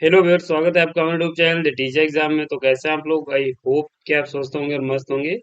Hello viewer, स्वागत है आपका हमारे YouTube channel the teacher exam में। तो कैसे हैं आप लोग? आई होप कि आप स्वस्थ होंगे और मस्त होंगे।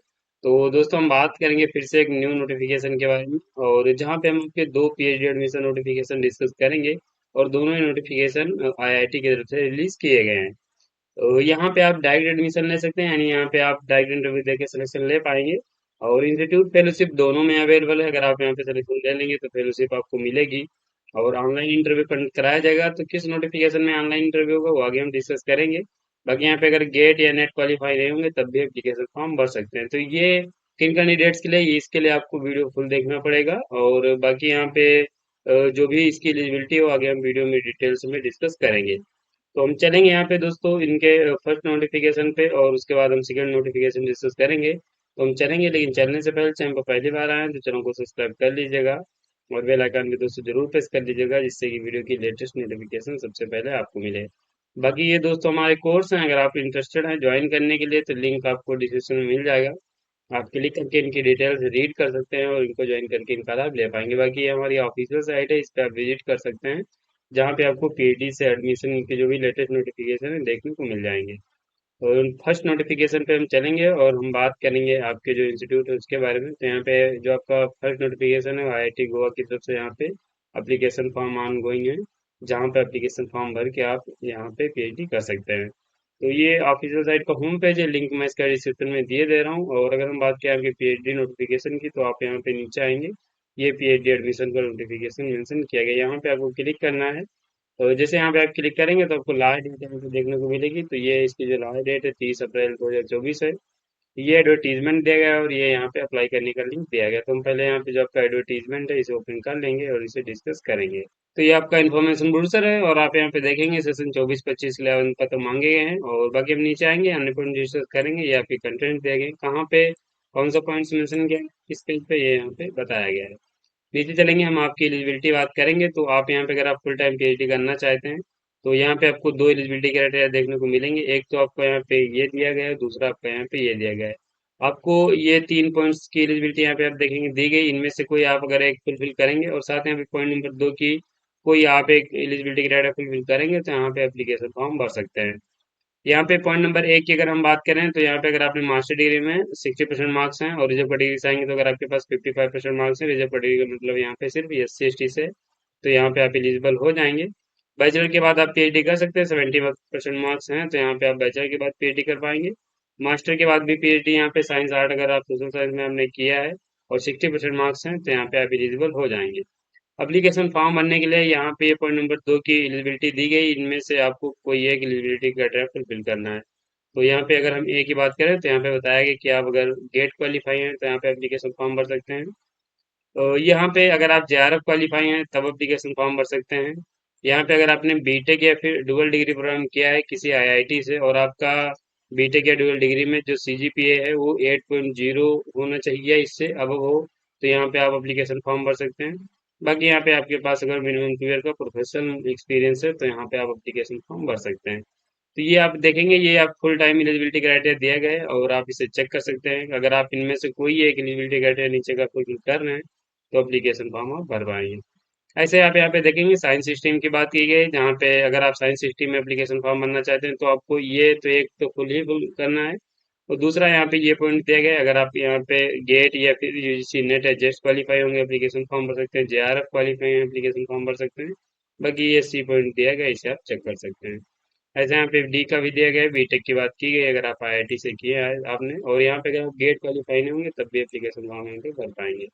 तो दोस्तों, हम बात करेंगे फिर से एक न्यू नोटिफिकेशन के बारे में, और जहां पे हम आपके दो पीएचडी एडमिशन नोटिफिकेशन डिस्कस करेंगे। और दोनों ही नोटिफिकेशन आईआईटी की तरफ से रिलीज किए गए हैं। तो यहाँ पे आप डायरेक्ट एडमिशन ले सकते हैं, यानी यहाँ पे आप डायरेक्ट इंटरव्यू देके सिलेक्शन ले पाएंगे। और इंस्टीट्यूट फेलोशिप दोनों में अवेलेबल है। अगर आप यहाँ पे सिलेक्शन ले लेंगे तो फेलोशिप आपको मिलेगी। और ऑनलाइन इंटरव्यू कंडक्ट कराया जाएगा। तो किस नोटिफिकेशन में ऑनलाइन इंटरव्यू होगा वो आगे हम डिस्कस करेंगे। बाकी यहाँ पे अगर गेट या नेट क्वालिफाई नहीं होंगे तब भी एप्लीकेशन फॉर्म भर सकते हैं। तो ये किन कैंडिडेट्स के लिए, इसके लिए आपको वीडियो फुल देखना पड़ेगा। और बाकी यहाँ पे जो भी इसकी एलिजिबिलिटी हो आगे हम वीडियो में डिटेल्स में डिस्कस करेंगे। तो हम चलेंगे यहाँ पे दोस्तों इनके फर्स्ट नोटिफिकेशन पे, और उसके बाद हम सेकंड नोटिफिकेशन डिस्कस करेंगे। तो हम चलेंगे, लेकिन चलने से पहले चैनल पर पहली बार आए हैं तो चैनल को सब्सक्राइब कर लीजिएगा। और बेल आइकन भी दोस्तों जरूर प्रेस कर लीजिएगा, जिससे कि वीडियो की लेटेस्ट नोटिफिकेशन सबसे पहले आपको मिले। बाकी ये दोस्तों हमारे कोर्स हैं, अगर आप इंटरेस्टेड हैं ज्वाइन करने के लिए तो लिंक आपको डिस्क्रिप्शन में मिल जाएगा। आप क्लिक करके इनकी डिटेल्स रीड कर सकते हैं और इनको ज्वाइन करके इनका लाभ ले पाएंगे। बाकी ये हमारी ऑफिशियल साइट है, इस पर आप विजिट कर सकते हैं, जहाँ पे आपको पीएचडी से एडमिशन के जो भी लेटेस्ट नोटिफिकेशन है देखने को मिल जाएंगे। और फर्स्ट नोटिफिकेशन पे हम चलेंगे और हम बात करेंगे आपके जो इंस्टीट्यूट है उसके बारे में। तो यहाँ पे जो आपका फर्स्ट नोटिफिकेशन है वो आईआईटी गोवा की तरफ से यहाँ पे एप्लीकेशन फॉर्म ऑन गोइंग है, जहाँ पे एप्लीकेशन फॉर्म भर के आप यहाँ पे पीएचडी कर सकते हैं। तो ये ऑफिशियल साइट का होम पेज है, लिंक मैं इसका डिस्क्रिप्शन में दिए दे रहा हूँ। और अगर हम बात करें आपके पीएचडी नोटिफिकेशन की, तो आप यहाँ पे नीचे आएंगे, ये पीएचडी एडमिशन का नोटिफिकेशन मेंशन किया गया, यहाँ पे आपको क्लिक करना है। तो जैसे यहाँ पे आप क्लिक करेंगे तो आपको लास्ट डेट यहाँ पे देखने को मिलेगी। तो ये इसकी जो लास्ट डेट है 30 अप्रैल 2024 है। ये एडवर्टीजमेंट दिया गया है और ये यहाँ पे अप्लाई करने का लिंक दिया गया है। तो हम पहले यहाँ पे जो आपका एडवर्टीजमेंट है इसे ओपन कर लेंगे और इसे डिस्कस करेंगे। तो ये आपका इन्फॉर्मेशन ब्रोशर है, और आप यहाँ पे देखेंगे सेशन 24-25 के लिए आवेदन पत्र मांगे गए हैं। और बाकी हम नीचे आएंगे, अन्य पॉइंट डिस्कस करेंगे। ये आपके कंटेंट दिए गए हैं, कहाँ पे कौन सा पॉइंट्स मेंशन किया है, किस पेज पे, ये यहाँ पे बताया गया है। नीचे चलेंगे, हम आपकी एलिजिबिलिटी बात करेंगे। तो आप यहाँ पे अगर आप फुल टाइम पीएचडी करना चाहते हैं तो यहाँ पे आपको दो एलिजिबिलिटी क्राइटेरिया देखने को मिलेंगे। एक तो आपको यहाँ पे ये दिया गया है, दूसरा आपका यहाँ पे ये दिया गया है। आपको ये 3 पॉइंट्स की एलिजिबिलिटी यहाँ पे आप देखेंगे दी गई, इनमें से कोई आप अगर एक फुलफिल करेंगे और साथ में यहाँ पे पॉइंट नंबर 2 की कोई आप एक एलिजिबिलिटी क्राइटेरिया फुलफिल करेंगे तो यहाँ पे एप्लीकेशन फॉर्म भर सकते हैं। यहाँ पे पॉइंट नंबर 1 की अगर हम बात करें तो यहाँ पे अगर आपने मास्टर डिग्री में 60% मार्क्स हैं और रिजर्व कैटेगरी से आएंगे तो अगर आपके पास 55% मार्क्स हैं, रिजर्व कैटेगरी का मतलब यहाँ पे सिर्फ SC ST से, तो यहाँ पे आप एलिजिबल हो जाएंगे। बैचलर के बाद आप पीएचडी कर सकते हैं, 70% मार्क्स हैं तो यहाँ पे आप बैचलर के बाद पीएचडी कर पाएंगे। मास्टर के बाद भी पीएचडी यहाँ पे साइंस आर्ट अगर आप सोशल साइंस में आपने किया है और 60% मार्क्स हैं तो यहाँ पे आप एलिजिबल हो जाएंगे। एप्लीकेशन फॉर्म भरने के लिए यहाँ पे पॉइंट नंबर 2 की एलिजिबिलिटी दी गई, इनमें से आपको कोई एक एलिजिबिलिटी क्राइटेरिया फुलफिल करना है। तो यहाँ पे अगर हम ए की बात करें तो यहाँ पे बताया गया कि आप अगर गेट क्वालिफाई हैं तो यहाँ पे एप्लीकेशन फॉर्म भर सकते हैं। तो यहाँ पे अगर आप जेआरएफ क्वालिफाई हैं तब एप्लीकेशन फॉर्म भर सकते हैं। यहाँ पे अगर आपने बीटेक या फिर डुअल डिग्री प्रोग्राम किया है किसी आईआईटी से और आपका बीटेक या डुअल डिग्री में जो सीजीपीए है वो 8.0 होना चाहिए या इससे अब हो, तो यहाँ पे आप एप्लीकेशन फॉर्म भर सकते हैं। बाकी यहाँ पे आपके पास अगर मिनिमम 2 ईयर का प्रोफेशनल एक्सपीरियंस है तो यहाँ पे आप एप्लीकेशन फॉर्म भर सकते हैं। तो ये आप देखेंगे, ये आप फुल टाइम एलिजिबिलिटी क्राइटेरिया दिया गया है और आप इसे चेक कर सकते हैं। अगर आप इनमें से कोई एक एलिजिबिलिटी क्राइटेरिया नीचे का फुलफिल कर रहे हैं तो एप्लीकेशन फॉर्म आप भर पाएंगे। ऐसे आप यहाँ पे देखेंगे साइंस स्ट्रीम की बात की गई, जहाँ पे अगर आप साइंस स्ट्रीम में एप्लीकेशन फॉर्म भरना चाहते हैं तो आपको ये तो एक तो फुल ही फुल करना है। और दूसरा यहाँ पे ये पॉइंट दिया गया है, अगर आप यहाँ पे गेट या फिर यूजीसी नेट या जेस्ट क्वालिफाई होंगे एप्लीकेशन फॉर्म भर सकते हैं, जेआरएफ क्वालिफाई हैं एप्लीकेशन फॉर्म भर सकते हैं। बाकी ये सी पॉइंट दिया गया है, इसे आप चेक कर सकते हैं। ऐसे यहाँ पे डी का भी दिया गया है, बीटेक की बात की गई अगर आप आईआईटी से किया है आपने, और यहाँ पे अगर आप गेट क्वालिफाई नहीं होंगे तब भी एप्लीकेशन फॉर्म यहाँ पे भर पाएंगे।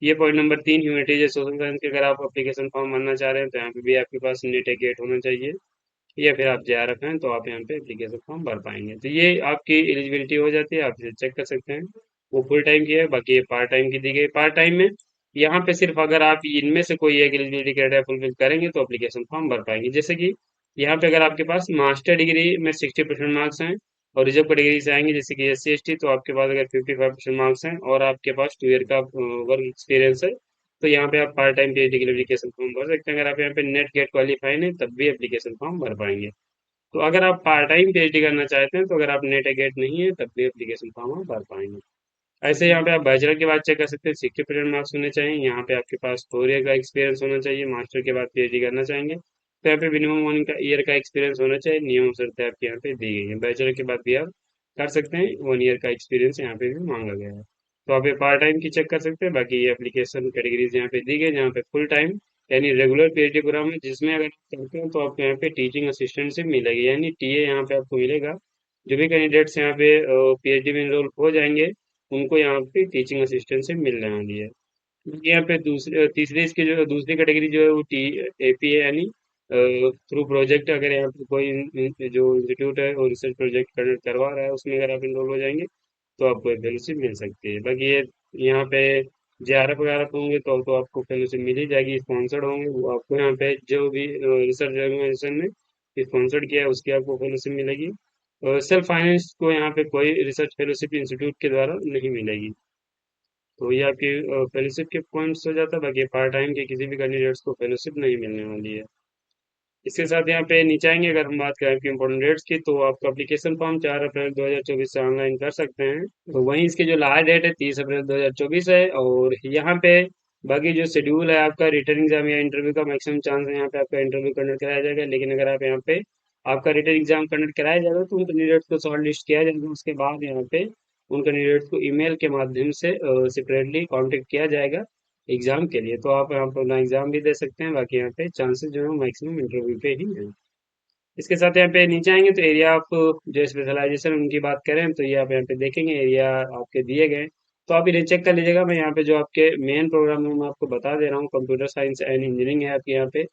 ये पॉइंट नंबर 3 ह्यूमैनिटीज या सोशल साइंस के अगर आप एप्लीकेशन फॉर्म भरना चाह रहे हैं तो यहाँ पे भी आपके पास नेट या गेट होना चाहिए, या फिर आप जेआरएफ हैं तो आप यहाँ पे एप्लीकेशन फॉर्म भर पाएंगे। तो ये आपकी एलिजिबिलिटी हो जाती है, आप इसे चेक कर सकते हैं। वो फुल टाइम की है, बाकी ये पार्ट टाइम की दी गई। पार्ट टाइम में यहाँ पे सिर्फ अगर आप इनमें से कोई एक एलिजिबिलिटी क्राइटेरिया फुलफिल करेंगे तो एप्लीकेशन फॉर्म भर पाएंगे। जैसे कि यहाँ पे अगर आपके पास मास्टर डिग्री में 60% मार्क्स हैं और रिजर्व कैटेगरी से आएंगे जैसे कि SC ST, तो आपके पास अगर 55% मार्क्स हैं और आपके पास 2 ईयर का वर्क एक्सपीरियंस है तो यहाँ पे आप पार्ट टाइम पीएचडी के लिए एप्लीकेशन फॉर्म भर सकते हैं। अगर आप यहाँ पे नेट गेट क्वालिफाई नहीं तब भी एप्लीकेशन फॉर्म भर पाएंगे। तो अगर आप पार्ट टाइम पीएचडी करना चाहते हैं तो अगर आप नेट या गेट नहीं है तब भी एप्लीकेशन फॉर्म आप भर पाएंगे। ऐसे यहाँ पे आप बैचलर के बाद चेक कर सकते हैं, 60% मार्क्स होने चाहिए। यहाँ पे आपके पास 4 ईयर का एक्सपीरियंस होना चाहिए, मास्टर के बाद पीएचडी करना चाहेंगे तो यहाँ पे मिनिमम 1 ईयर का एक्सपीरियंस होना चाहिए, नियम शर्तें आपके यहाँ पे दी गई हैं। बैचलर के बाद भी आप कर सकते हैं, 1 ईयर का एक्सपीरियंस यहाँ पे भी मांगा गया है। तो आप ये पार्ट टाइम की चेक कर सकते हैं। बाकी ये एप्लीकेशन कैटेगरीज यहाँ पे दी गई, जहाँ पे फुल टाइम यानी रेगुलर पीएचडी प्रोग्राम है, जिसमें अगर आप करते हैं तो आपको यहाँ पे टीचिंग असिस्टेंटशिप मिलेगी, यानी टीए यहाँ पे आपको मिलेगा। जो भी कैंडिडेट्स यहाँ पे पीएचडी में इनरोल हो जाएंगे, उनको यहाँ पे टीचिंग असिस्टेंटशिप मिलने वाली है। क्योंकि यहाँ पे दूसरी तीसरी इसकी जो दूसरी कैटेगरी जो है वो टी एपी है, यानी थ्रू प्रोजेक्ट, अगर यहाँ पे कोई जो इंस्टीट्यूट है वो रिसर्च प्रोजेक्ट कंडक्ट करवा रहा है, उसमें अगर आप इनरोल हो जाएंगे तो आपको फेलोशिप मिल सकती है। बाकी ये यहाँ पे जेआरएफ वगैरह होंगे तो आपको फेलोशिप मिल ही जाएगी। स्पॉन्सर्ड होंगे वो आपको यहाँ पे जो भी रिसर्च ऑर्गेनाइजेशन ने स्पॉन्सर्ड किया है उसकी आपको फेलोशिप मिलेगी। सेल्फ फाइनेंस को यहाँ पे कोई रिसर्च फेलोशिप इंस्टीट्यूट के द्वारा नहीं मिलेगी। तो ये आपके फेलोशिप के पॉइंट्स हो जाता है। बाकी पार्ट टाइम के किसी भी कैंडिडेट्स को फेलोशिप नहीं मिलने वाली है। इसके साथ यहाँ पे नीचे आएंगे, अगर हम बात करें कि इम्पोर्टेंट डेट्स की, तो आपका एप्लीकेशन फॉर्म 4 अप्रैल 2024 से ऑनलाइन कर सकते हैं। तो वहीं इसकी जो लास्ट डेट है 30 अप्रैल 2024 है। और यहाँ पे बाकी जो शेड्यूल है आपका रिटर्न एग्जाम या इंटरव्यू का मैक्सिमम चांस है यहाँ पे आपका इंटरव्यू कंडक्ट कराया जाएगा। लेकिन अगर आप यहाँ पे आपका रिटर्न एग्जाम कंडक्ट कराया जाएगा तो उन कैंडिडेट्स को शॉर्ट लिस्ट किया जाएगा। उसके बाद यहाँ पे उन कैंडिडेट्स को ईमेल के माध्यम से सेपरेटली कांटेक्ट किया जाएगा एग्जाम के लिए। तो आप यहाँ पर अपना एग्जाम भी दे सकते हैं। बाकी यहाँ पे चांसेस जो है मैक्सिमम इंटरव्यू पे ही है। इसके साथ यहाँ पे नीचे आएंगे तो एरिया ऑफ जो स्पेशलाइजेशन उनकी बात करें तो ये आप यहाँ पे देखेंगे एरिया आपके दिए गए हैं। तो आप इन्हें चेक कर लीजिएगा। मैं यहाँ पे जो आपके मेन प्रोग्राम है मैं आपको बता दे रहा हूँ। कंप्यूटर साइंस एंड इंजीनियरिंग है आपके यहाँ पे,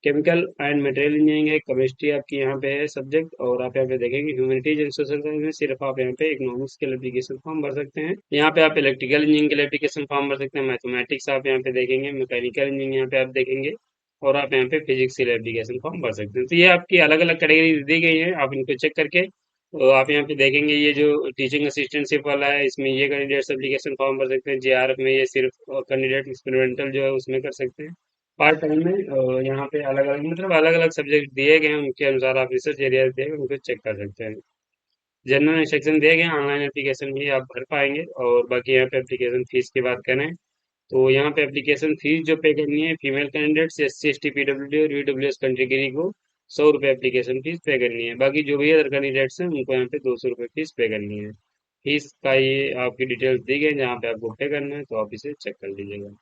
केमिकल एंड मटेरियल इंजीनियरिंग है, केमिस्ट्री आपकी यहाँ पे है सब्जेक्ट। और आप यहाँ पे देखेंगे ह्यूमैनिटीज एंड सोशल साइंस में सिर्फ आप यहाँ पे इकोनॉमिक्स के लिए एप्लीकेशन फॉर्म भर सकते हैं। यहाँ पे आप इलेक्ट्रिकल इंजीनियरिंग के लिए एप्लीकेशन फॉर्म भर सकते हैं। मैथमेटिक्स आप यहाँ पे देखेंगे, मैकेनिकल इंजीनियरिंग यहाँ पे आप देखेंगे, और आप यहाँ पे फिजिक्स के लिए एप्लीकेशन फॉर्म भर सकते हैं। तो ये आपकी अलग अलग कैटेगरी दी गई है, आप इनको चेक करके तो आप यहाँ पे देखेंगे ये जो टीचिंग असिस्टेंटशिप वाला है इसमें ये कैंडिडेट्स एप्लीकेशन फॉर्म भर सकते हैं। जेआरएफ में ये सिर्फ कैंडिडेट एक्सपेरिमेंटल जो है उसमें कर सकते हैं। पार्ट टाइम में यहाँ पे अलग अलग मतलब अलग अलग सब्जेक्ट दिए गए हैं, उनके अनुसार आप रिसर्च एरिया दिए गए उनको चेक कर सकते हैं। जनरल इंस्ट्रक्शन दिए गए हैं, ऑनलाइन एप्लीकेशन भी आप भर पाएंगे। और बाकी यहाँ पे एप्लीकेशन फीस की बात करें तो यहाँ पे एप्लीकेशन फीस जो पे करनी है female candidates SC ST PWD और EWS कैटेगरी को 100 रुपये एप्लीकेशन फीस पे करनी है। बाकी जो भी अदर कैंडिडेट्स हैं उनको यहाँ पे 200 रुपये फीस पे करनी है। फीस का ये आपकी डिटेल्स दी गई हैं, जहाँ पे आपको पे करना है तो आप इसे चेक कर लीजिएगा।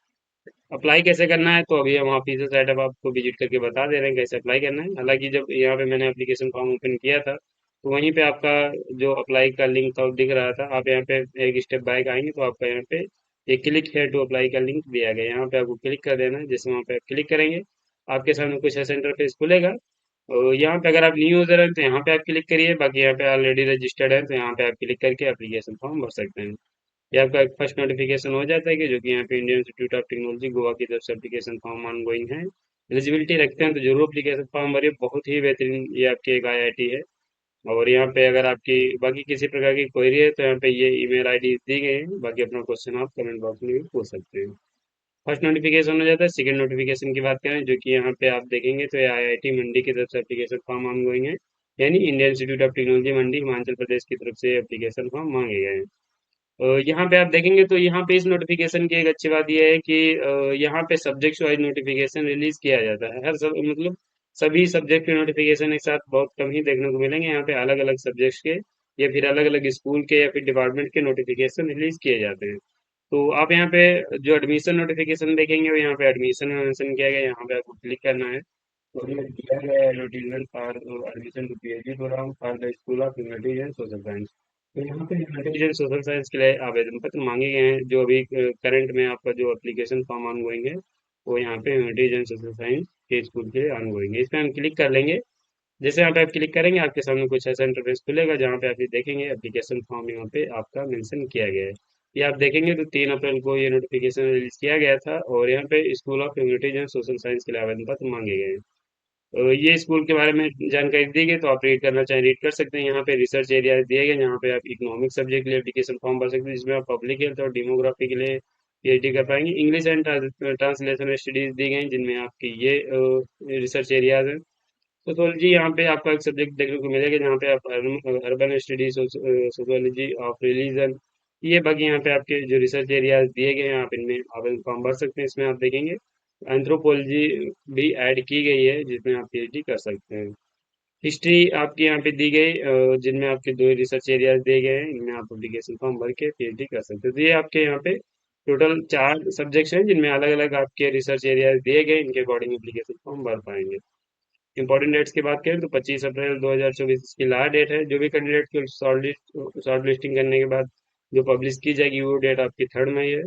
अप्लाई कैसे करना है तो अभी हम ऑफिशियल साइट अब आपको विजिट करके बता दे रहे हैं कैसे अप्लाई करना है। हालांकि जब यहाँ पे मैंने एप्लीकेशन फॉर्म ओपन किया था तो वहीं पे आपका जो अप्लाई का लिंक था वो दिख रहा था। आप यहाँ पे एक स्टेप बैक आएंगे तो आपका यहाँ पे एक क्लिक है टू अप्लाई का लिंक दिया गया है, यहाँ पे आपको क्लिक कर देना है। जैसे वहाँ पे आप क्लिक करेंगे आपके सामने कुछ ऐसा इंटरफेस खुलेगा। और यहाँ पे अगर आप न्यू यूजर हैं तो यहाँ पे आप क्लिक करिए, बाकी यहाँ पे ऑलरेडी रजिस्टर्ड है तो यहाँ पे आप क्लिक करके एप्लीकेशन फॉर्म भर सकते हैं। ये आपका एक फर्स्ट नोटिफिकेशन हो जाता है कि जो कि यहाँ पे Indian institute of technology Goa की तरफ से एप्लीकेशन फॉर्म ऑन गोइंग है। एलिजिबिलिटी रखते हैं तो जरूर एप्लीकेशन फॉर्म भरिए, बहुत ही बेहतरीन ये आपकी एक IIT है। और यहाँ पे अगर आपकी बाकी किसी प्रकार की क्वेरी है तो यहाँ पे ये ईमेल आईडी दी गई है। बाकी अपना क्वेश्चन आप कमेंट बॉक्स में भी पूछ सकते हैं। फर्स्ट नोटिफिकेशन हो जाता है। सेकंड नोटिफिकेशन की बात करें जो कि यहाँ पे आप देखेंगे तो ये IIT मंडी की तरफ से एप्लीकेशन फॉर्म ऑन गोइंग है, यानी इंडियन इंस्टीट्यूट ऑफ टेक्नोलॉजी मंडी हिमाचल प्रदेश की तरफ से एप्लीकेशन फॉर्म मांगे गए हैं। यहाँ पे आप देखेंगे तो यहाँ पे इस नोटिफिकेशन की एक अच्छी बात यह है कि यहाँ पे सब्जेक्ट वाइज नोटिफिकेशन रिलीज किया जाता है। हर सब मतलब सभी सब्जेक्ट के नोटिफिकेशन एक साथ बहुत कम ही देखने को मिलेंगे। यहाँ पे अलग अलग सब्जेक्ट्स के या फिर अलग अलग स्कूल के या फिर डिपार्टमेंट के नोटिफिकेशन रिलीज किए जाते हैं। तो आप यहाँ पे जो एडमिशन नोटिफिकेशन देखेंगे वो यहाँ पे एडमिशन में मेंशन किया गया है, यहाँ पे आपको क्लिक करना है। तो ये दिया गया है advertisement for admission to PhD program for the school of humanities and social science. तो यहाँ पे ह्यूमैनिटीज एंड सोशल साइंस के लिए आवेदन पत्र मांगे गए हैं। जो अभी करंट में आपका जो एप्लीकेशन फॉर्म ऑन गोइंग है वो यहाँ पे ह्यूमैनिटीज एंड सोशल साइंस के स्कूल के लिए ऑन गोइंग है। इस पे हम क्लिक कर लेंगे। जैसे यहाँ पे आप क्लिक करेंगे आपके सामने कुछ ऐसा इंटरफेस खुलेगा जहाँ पे आप ये देखेंगे एप्लीकेशन फॉर्म यहाँ पे आपका मेंशन किया गया है। ये आप देखेंगे तो 3 अप्रैल को ये नोटिफिकेशन रिलीज किया गया था और यहाँ पे school of humanities and social science के लिए आवेदन पत्र मांगे गए हैं। ये स्कूल के बारे में जानकारी दी गई तो आप रीड करना चाहें रीड कर सकते हैं। यहाँ पे रिसर्च एरिया दिए गए जहाँ पे आप इकोनॉमिक सब्जेक्ट के लिए एप्लीकेशन फॉर्म भर सकते हैं, जिसमें आप पब्लिक हेल्थ और डेमोग्राफी के लिए PhD कर पाएंगे। इंग्लिश एंड ट्रांसलेशन स्टडीज दी गई जिनमें आपकी ये रिसर्च एरियाज हैं। सोशोलॉजी यहाँ पे आपका एक सब्जेक्ट देखने को मिलेगा जहाँ पे आप urban studies, sociology of religion, ये बाकी यहाँ पे आपके जो रिसर्च एरियाज दिए गए हैं आप इनमें आवेदन फॉर्म भर सकते हैं। इसमें आप देखेंगे एंथ्रोपोलॉजी भी ऐड की गई है जिसमें आप पीएचडी कर सकते हैं। हिस्ट्री आपकी यहाँ पे दी गई, जिनमें आपके दो रिसर्च एरियाज दिए गए हैं, इनमें आप एप्लीकेशन फॉर्म भर के पीएचडी कर सकते हो। तो ये आपके यहाँ पे टोटल 4 सब्जेक्ट्स हैं जिनमें अलग अलग आपके रिसर्च एरियाज दिए गए, इनके अकॉर्डिंग एप्लीकेशन फॉर्म भर पाएंगे। इंपॉर्टेंट डेट्स की बात करें तो 25 अप्रैल 2024 इसकी लास्ट डेट है। जो भी कैंडिडेट की शॉर्ट लिस्टिंग करने के बाद जो पब्लिश की जाएगी वो डेट आपकी 3 मई है।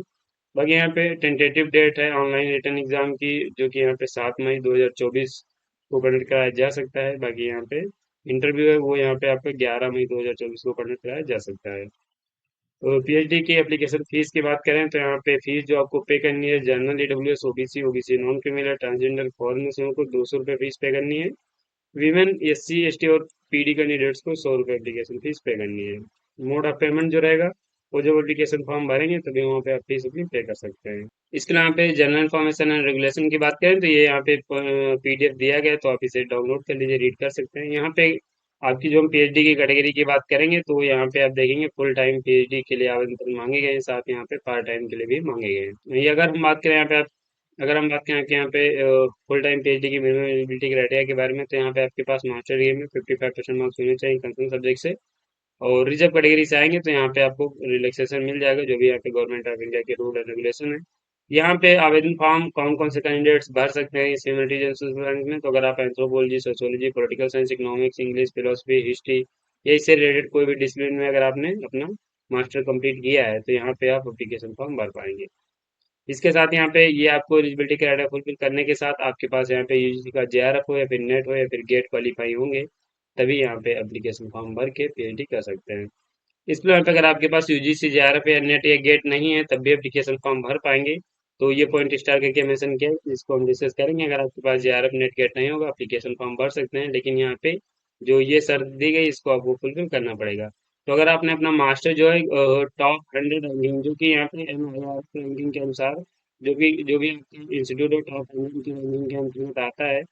बाकी यहाँ पे टेंटेटिव डेट है ऑनलाइन रिटर्न एग्जाम की, जो कि यहाँ पे 7 मई 2024 को कंडक्ट कराया जा सकता है। बाकी यहाँ पे इंटरव्यू है वो यहाँ पे आपका 11 मई 2024 को कंडक्ट कराया जा सकता है। तो पीएचडी की एप्लीकेशन फीस की बात करें तो यहाँ पे फीस जो आपको पे करनी है, general EWS OBC OBC non criminal transgender foreign से को 200 रुपये फीस पे करनी है। वीमेन एससी एसटी और पीडी कैंडिडेट्स को 100 रुपये एप्लीकेशन फीस पे करनी है। मोड ऑफ पेमेंट जो रहेगा वो जब एप्लीकेशन फॉर्म भरेंगे तभी वहाँ पे आप फीस अपनी पे कर सकते हैं। इसके यहाँ पे जनरल इन्फॉर्मेशन एंड रेगुलेशन की बात करें तो ये यहाँ पे पीडीएफ दिया गया है, तो आप इसे डाउनलोड कर लीजिए, रीड कर सकते हैं। यहाँ पे आपकी जो हम पीएचडी की कैटेगरी की बात करेंगे तो यहाँ पे आप देखेंगे फुल टाइम पीएचडी के लिए आवेदन पत्र मांगे गए हैं, साथ यहाँ पे पार्ट टाइम के लिए भी मांगे गए हैं। ये अगर हम बात करें यहाँ पे आप अगर हम बात करें कि यहाँ पे फुल टाइम पीएचडी की मिनिमम एलिजिबिलिटी क्राइटेरिया के बारे में, तो यहाँ पे आपके पास मास्टर डिग्री में 55% मार्क्स होने चाहिए कंसर्न सब्जेक्ट से। और रिजर्व कैटेगरी से आएंगे तो यहाँ पे आपको रिलैक्सेशन मिल जाएगा, जो भी यहाँ पे गवर्नमेंट ऑफ इंडिया के रूल एंड रेगुलेशन है। यहाँ पे आवेदन फॉर्म कौन कौन से कैंडिडेट्स भर सकते हैं इस ह्यूमैनिटीज में, तो अगर आप anthropology, sociology, political science, economics, English, philosophy, history या इससे रिलेटेड कोई भी डिसिप्लिन में अगर आपने अपना मास्टर कंप्लीट किया है तो यहाँ पे आप एप्लीकेशन फॉर्म भर पाएंगे। इसके साथ यहाँ पे ये आपको एलिजिबिलिटी क्राइटेरिया फुलफिल करने के साथ आपके पास यहाँ पे यूजीसी का जेआरएफ हो या फिर नेट हो या फिर गेट क्वालिफाई होंगे, तभी यहाँ पे एप्लीकेशन फॉर्म भर के पीएचडी कर सकते हैं। इस प्लान पे अगर आपके पास यूजीसी जेआरएफ या नेट या गेट नहीं है तब भी एप्लीकेशन फॉर्म भर पाएंगे। तो ये पॉइंट स्टार करके मेंशन किया है, इसको हम डिस्कस करेंगे। अगर आपके पास जेआरएफ नेट गेट नहीं होगा एप्लीकेशन फॉर्म भर सकते हैं, लेकिन यहाँ पे जो ये शर्त दी गई इसको आपको फुलफिल करना पड़ेगा। तो अगर आपने अपना मास्टर जो है टॉप 100 रैंकिंग, जो कि यहाँ पे एनआईआर रैंकिंग के अनुसार जो भी इंस्टीट्यूट ऑफ टॉप 100 की रैंकिंग के अंतर्गत आता है,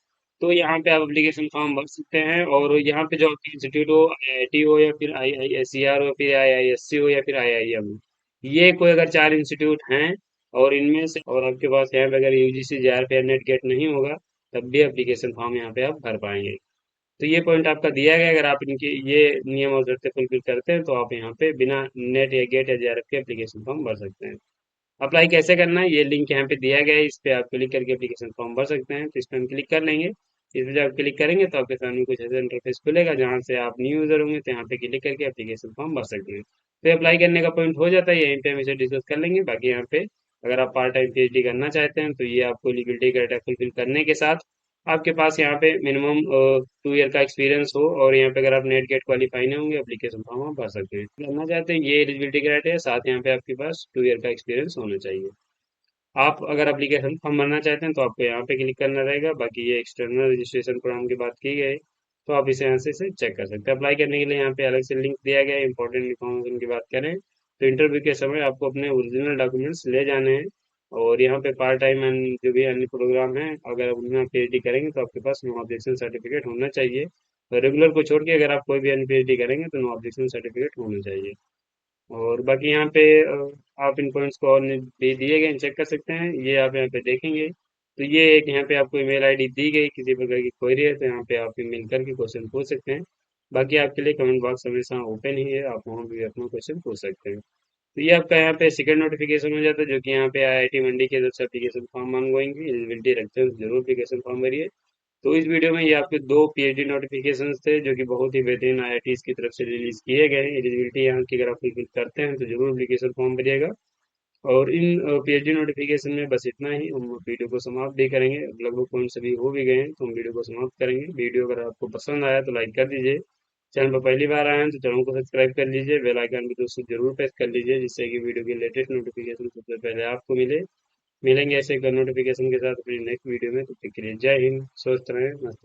तो यहाँ पे आप एप्लीकेशन फॉर्म भर सकते हैं। और यहाँ पे जो आपकी इंस्टीट्यूट हो, आईआईटी हो या फिर आईआईएससीआर हो, फिर आईआईएससी हो या फिर आईआईएम, ये कोई अगर 4 इंस्टीट्यूट हैं और इनमें से और आपके पास यहाँ पे अगर यूजीसी जेआरएफ या नेट गेट नहीं होगा, तब भी एप्लीकेशन फॉर्म यहाँ पे आप भर पाएंगे। तो ये पॉइंट आपका दिया गया है, अगर आप इनके ये नियम और शर्तें फुलफिल करते हैं तो आप यहाँ पे बिना नेट या गेट या जेआरएफ के एप्लीकेशन फॉर्म भर सकते हैं। अप्लाई कैसे करना है ये लिंक यहाँ पे दिया गया है, इस पे आप क्लिक करके एप्लीकेशन फॉर्म भर सकते हैं। तो इस पे हम क्लिक कर लेंगे। इस पे जब आप क्लिक करेंगे तो आपके सामने कुछ ऐसा इंटरफेस खुलेगा, जहाँ से आप न्यू यूजर होंगे तो यहाँ पे क्लिक करके एप्लीकेशन फॉर्म भर सकते हैं। तो अप्लाई करने का पॉइंट हो जाता है, यहीं पे हम इसे डिस्कस कर लेंगे। बाकी यहाँ पे अगर आप पार्ट टाइम पीएचडी करना चाहते हैं तो ये आपको एलिजिबिलिटी क्राइटेरिया फुलफिल करने के साथ आपके पास यहाँ पे मिनिमम 2 ईयर का एक्सपीरियंस हो, और यहाँ पे अगर आप नेट गेट क्वालिफाई नहीं होंगे एप्लीकेशन फॉर्म आप भर सकते हैं। करना चाहते हैं ये एलिजिबिलिटी क्राइटेरिया, साथ यहाँ पे आपके पास 2 ईयर का एक्सपीरियंस होना चाहिए। आप अगर एप्लीकेशन फॉर्म भरना चाहते हैं तो आपको यहाँ पे क्लिक करना रहेगा। बाकी ये एक्सटर्नल रजिस्ट्रेशन प्रोग्राम की बात की गई, तो आप इसे यहाँ से चेक कर सकते हैं। अप्लाई करने के लिए यहाँ पे अलग से लिंक दिया गया है। इंपॉर्टेंट इन्फॉर्मेशन की बात करें तो इंटरव्यू के समय आपको अपने ओरिजिनल डॉक्यूमेंट्स ले जाने हैं। और यहाँ पे पार्ट टाइम एंड जो भी अन्य प्रोग्राम है, अगर उनमें आप पीएचडी करेंगे तो आपके पास नो ऑब्जेक्शन सर्टिफिकेट होना चाहिए। रेगुलर को छोड़ के अगर आप कोई भी अन्य पीएचडी करेंगे तो नो ऑब्जेक्शन सर्टिफिकेट होना चाहिए। और बाकी यहाँ पे आप इन पॉइंट्स को और भी दिए गए चेक कर सकते हैं, ये आप यहाँ पे देखेंगे। तो ये एक यहाँ पे आपको ईमेल आईडी दी गई, किसी प्रकार की क्वेरी है तो यहाँ पे आप ईमेल करके क्वेश्चन पूछ सकते हैं। बाकी आपके लिए कमेंट बॉक्स हमेशा ओपन ही है, आप वहाँ भी अपना क्वेश्चन पूछ सकते हैं। तो ये आपका यहाँ पे सेकंड नोटिफिकेशन हो जाता है, जो कि यहाँ पे आईआईटी मंडी की तरफ से एप्लीकेशन फॉर्म मांगवाएंगे। एलिजिबिलिटी रखते हैं तो जरूर एप्लीकेशन फॉर्म भरिए। तो इस वीडियो में ये आपके दो पीएचडी नोटिफिकेशंस थे, जो कि बहुत ही बेहतरीन आईआईटीज की तरफ से रिलीज किए गए हैं। एलिजिबिलिटी यहाँ की अगर आप फुलफिल करते हैं तो जरूर एप्लीकेशन फॉर्म भरिएगा। और इन पीएचडी नोटिफिकेशन में बस इतना ही, हम वीडियो को समाप्त भी करेंगे। लगभग पॉइंट सभी हो भी गए हैं तो हम वीडियो को समाप्त करेंगे। वीडियो अगर आपको पसंद आया तो लाइक कर दीजिए। चैनल पर पहली बार आए हैं तो चैनल को सब्सक्राइब कर लीजिए, बेल आइकन भी दोस्तों जरूर प्रेस कर लीजिए, जिससे कि वीडियो की लेटेस्ट नोटिफिकेशन सबसे पहले आपको मिलेंगे ऐसे एक नोटिफिकेशन के साथ अपनी नेक्स्ट वीडियो में। तो तब तक के लिए जय हिंद, स्वस्थ रहें, मस्त